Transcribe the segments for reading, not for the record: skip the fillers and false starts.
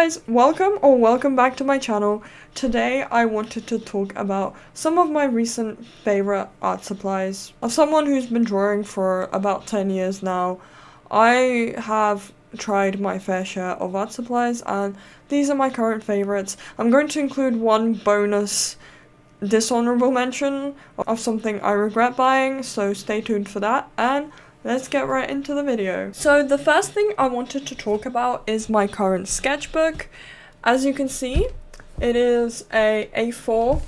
guys, welcome back to my channel. Today I wanted to talk about some of my recent favorite art supplies. As someone who's been drawing for about 10 years now, I have tried my fair share of art supplies and these are my current favorites. I'm going to include one bonus dishonorable mention of something I regret buying, so stay tuned for that, and let's get right into the video. So the first thing I wanted to talk about is my current sketchbook. As you can see, it is a A4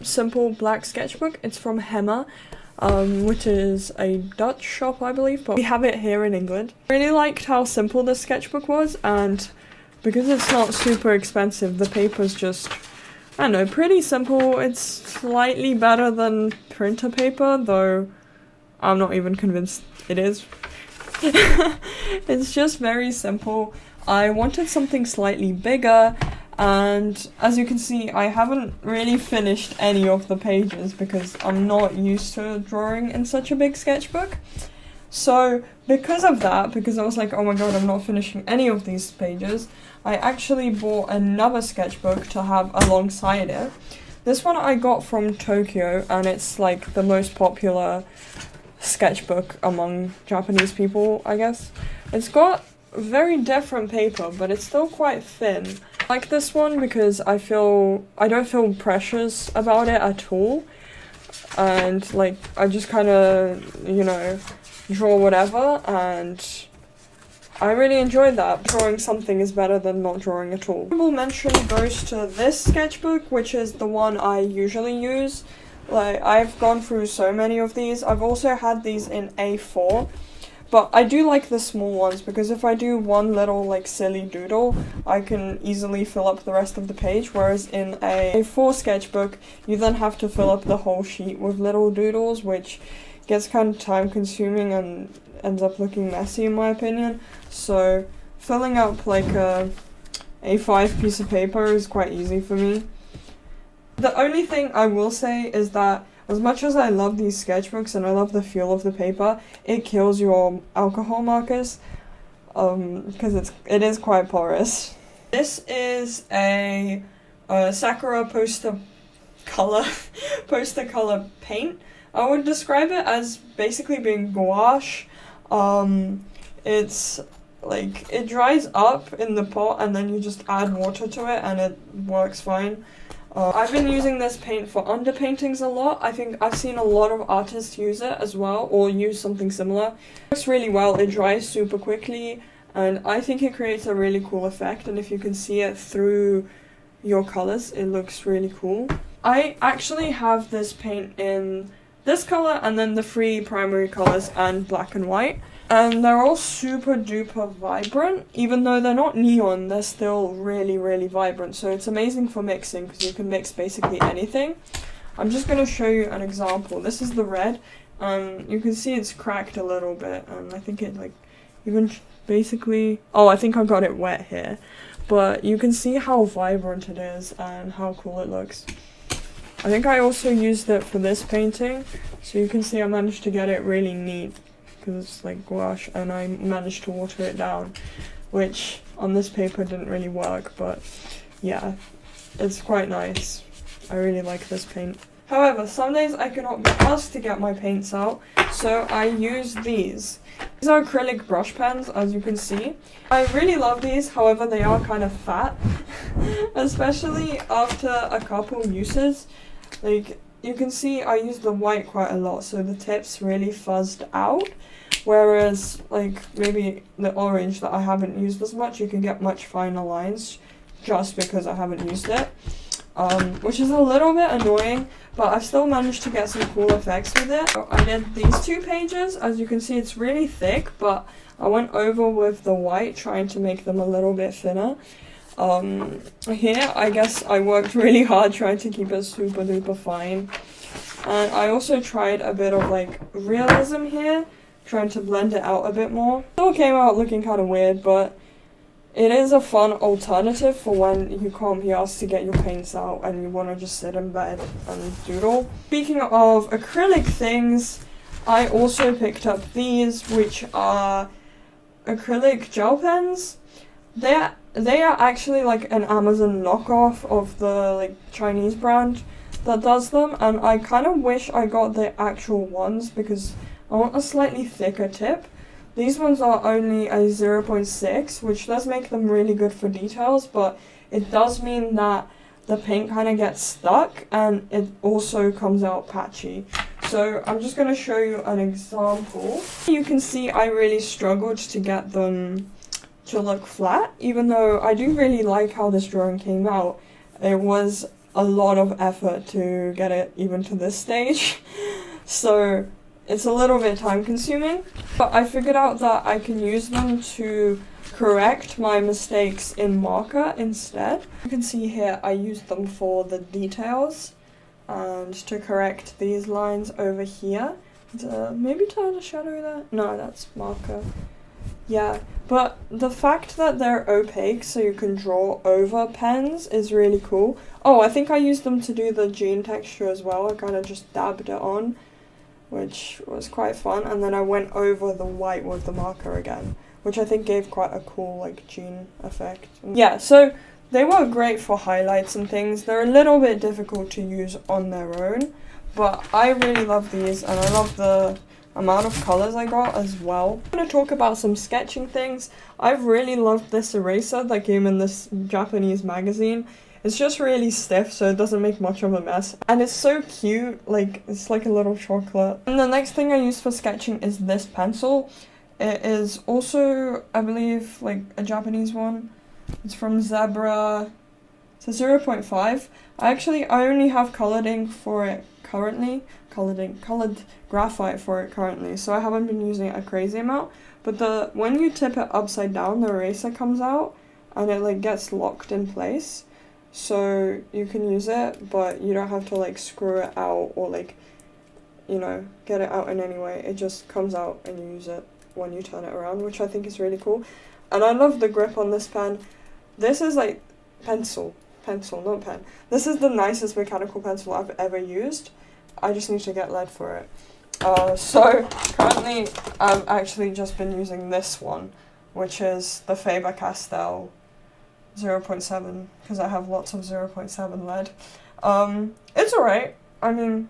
simple black sketchbook. It's from Hema, which is a Dutch shop, I believe, but we have it here in England. I really liked how simple this sketchbook was, and because it's not super expensive, the paper's just, I don't know, pretty simple. It's slightly better than printer paper, though I'm not even convinced it is. It's just very simple. I wanted something slightly bigger, and as you can see, I haven't really finished any of the pages because I'm not used to drawing in such a big sketchbook. So because of that, because I was like, oh my god, I'm not finishing any of these pages, I actually bought another sketchbook to have alongside it. This one I got from Tokyo, and it's like the most popular sketchbook among Japanese people, I guess. It's got very different paper, but it's still quite thin. I like this one because I don't feel precious about it at all, and like I just kind of, you know, draw whatever, and I really enjoyed that. Drawing something is better than not drawing at all. Honorable mention goes to this sketchbook, which is the one I usually use. Like, I've gone through so many of these. I've also had these in A4, but I do like the small ones because if I do one little like silly doodle, I can easily fill up the rest of the page, whereas in a A4 sketchbook, you then have to fill up the whole sheet with little doodles, which gets kind of time consuming and ends up looking messy in my opinion. So filling up like a A5 piece of paper is quite easy for me. The only thing I will say is that as much as I love these sketchbooks and I love the feel of the paper, it kills your alcohol markers because it is quite porous. This is a Sakura poster color paint. I would describe it as basically being gouache. It's like, it dries up in the pot and then you just add water to it and it works fine. I've been using this paint for underpaintings a lot. I think I've seen a lot of artists use it as well, or use something similar. It works really well, it dries super quickly, and I think it creates a really cool effect, and if you can see it through your colors, it looks really cool. I actually have this paint in this color and then the three primary colors and black and white. And they're all super duper vibrant. Even though they're not neon, they're still really, really vibrant. So it's amazing for mixing because you can mix basically anything. I'm just going to show you an example. This is the red. You can see it's cracked a little bit. And I think it like even basically... Oh, I think I got it wet here. But you can see how vibrant it is and how cool it looks. I think I also used it for this painting. So you can see I managed to get it really neat, because it's like gouache, and I managed to water it down, which on this paper didn't really work, but yeah, it's quite nice. I really like this paint. However, some days I cannot be asked to get my paints out, so I use these. These are acrylic brush pens, as you can see. I really love these, however they are kind of fat, especially after a couple uses. Like, you can see I use the white quite a lot, so the tips really fuzzed out. Whereas, like, maybe the orange that I haven't used as much, you can get much finer lines just because I haven't used it. Which is a little bit annoying, but I've still managed to get some cool effects with it. So I did these two pages. As you can see, it's really thick, but I went over with the white, trying to make them a little bit thinner. Here, I guess I worked really hard trying to keep it super duper fine. And I also tried a bit of like realism here, trying to blend it out a bit more. It still came out looking kind of weird, but it is a fun alternative for when you can't be asked to get your paints out and you want to just sit in bed and doodle. Speaking of acrylic things, I also picked up these, which are acrylic gel pens. They're they are actually like an Amazon knockoff of the like Chinese brand that does them, and I kind of wish I got the actual ones because I want a slightly thicker tip. These ones are only a 0.6, which does make them really good for details, but it does mean that the paint kind of gets stuck and it also comes out patchy. So I'm just going to show you an example. You can see I really struggled to get them to look flat, even though I do really like how this drawing came out. It was a lot of effort to get it even to this stage. So it's a little bit time consuming, but I figured out that I can use them to correct my mistakes in marker instead. You can see here I used them for the details and to correct these lines over here. Maybe turn a shadow there? No, that's marker. Yeah, but the fact that they're opaque so you can draw over pens is really cool. Oh, I think I used them to do the jean texture as well. I kind of just dabbed it on, which was quite fun, and then I went over the white with the marker again, which I think gave quite a cool like jean effect. Yeah, so they were great for highlights and things. They're a little bit difficult to use on their own, but I really love these, and I love the amount of colors I got as well. I'm going to talk about some sketching things. I've really loved this eraser that came in this Japanese magazine. It's just really stiff, so it doesn't make much of a mess. And it's so cute, like, it's like a little chocolate. And the next thing I use for sketching is this pencil. It is also, I believe, like, a Japanese one. It's from Zebra. It's a 0.5. I only have colored ink for it currently. Colored graphite for it currently, so I haven't been using it a crazy amount. But when you tip it upside down, the eraser comes out, and it, like, gets locked in place. So you can use it, but you don't have to like screw it out or like, you know, get it out in any way. It just comes out and you use it when you turn it around, which I think is really cool. And I love the grip on this pen. This is like pencil, not pen. This is the nicest mechanical pencil I've ever used. I just need to get lead for it. So currently I've actually just been using this one, which is the Faber-Castell 0.7, because I have lots of 0.7 lead. It's alright. I mean,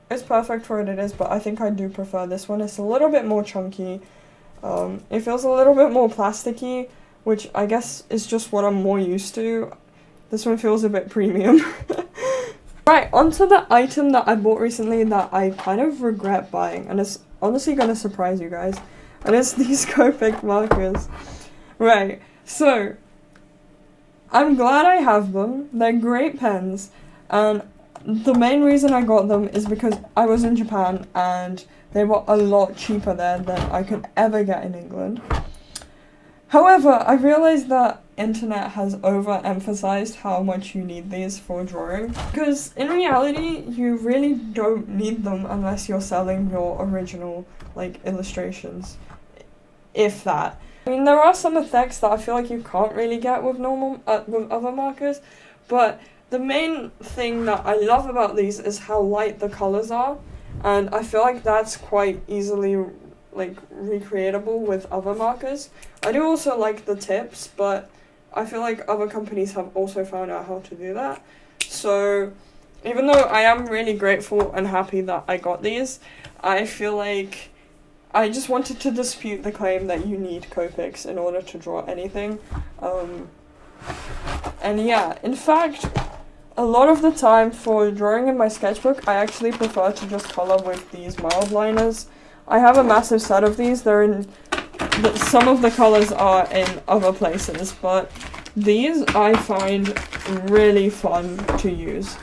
it's perfect for what it is, but I think I do prefer this one. It's a little bit more chunky. It feels a little bit more plasticky, which I guess is just what I'm more used to. This one feels a bit premium. Right, onto the item that I bought recently that I kind of regret buying, and it's honestly gonna surprise you guys, and it's these Copic markers. Right, so I'm glad I have them. They're great pens, and the main reason I got them is because I was in Japan and they were a lot cheaper there than I could ever get in England. However, I realized that internet has overemphasized how much you need these for drawing, because in reality you really don't need them unless you're selling your original like illustrations, if that. I mean, there are some effects that I feel like you can't really get with with other markers, but the main thing that I love about these is how light the colors are, and I feel like that's quite easily like recreatable with other markers. I do also like the tips, but I feel like other companies have also found out how to do that. So even though I am really grateful and happy that I got these, I feel like I just wanted to dispute the claim that you need Copics in order to draw anything. And yeah, in fact, a lot of the time for drawing in my sketchbook, I actually prefer to just color with these mild liners. I have a massive set of these. They're in some of the colors are in other places, but these I find really fun to use.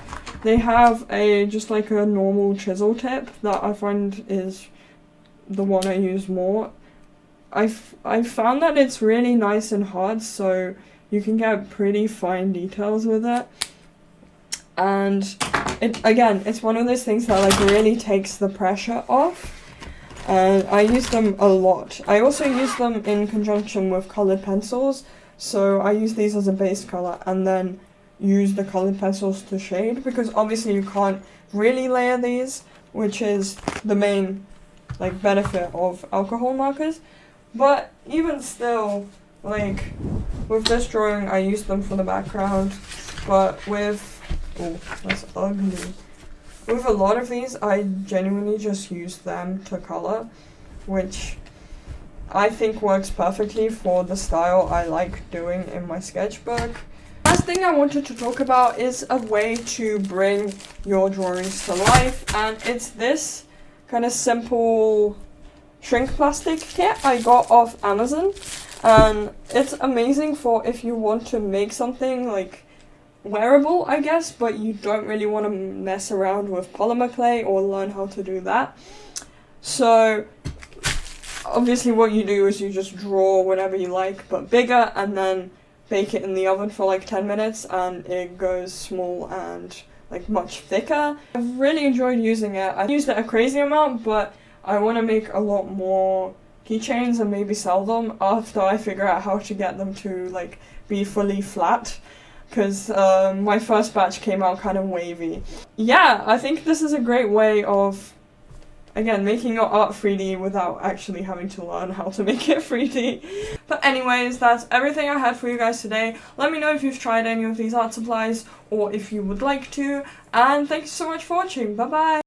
They have just like a normal chisel tip that I find is the one I use more. I found that it's really nice and hard, so you can get pretty fine details with it. And it's one of those things that like really takes the pressure off. And I use them a lot. I also use them in conjunction with colored pencils. So I use these as a base color and then use the colored pencils to shade, because obviously you can't really layer these, which is the main like benefit of alcohol markers. But even still, Like, with this drawing, I used them for the background, but with, oh, that's ugly. With a lot of these, I genuinely just use them to color, which I think works perfectly for the style I like doing in my sketchbook. Last thing I wanted to talk about is a way to bring your drawings to life, and it's this kind of simple shrink plastic kit I got off Amazon, and it's amazing for if you want to make something like wearable, I guess, but you don't really want to mess around with polymer clay or learn how to do that. So obviously what you do is you just draw whatever you like but bigger, and then bake it in the oven for like 10 minutes and it goes small and like much thicker. I've really enjoyed using it. I used it a crazy amount, but I want to make a lot more keychains and maybe sell them after I figure out how to get them to like be fully flat, because my first batch came out kind of wavy. Yeah, I think this is a great way of, again, making your art 3D without actually having to learn how to make it 3D. But anyways, that's everything I had for you guys today. Let me know if you've tried any of these art supplies or if you would like to. And thank you so much for watching. Bye bye!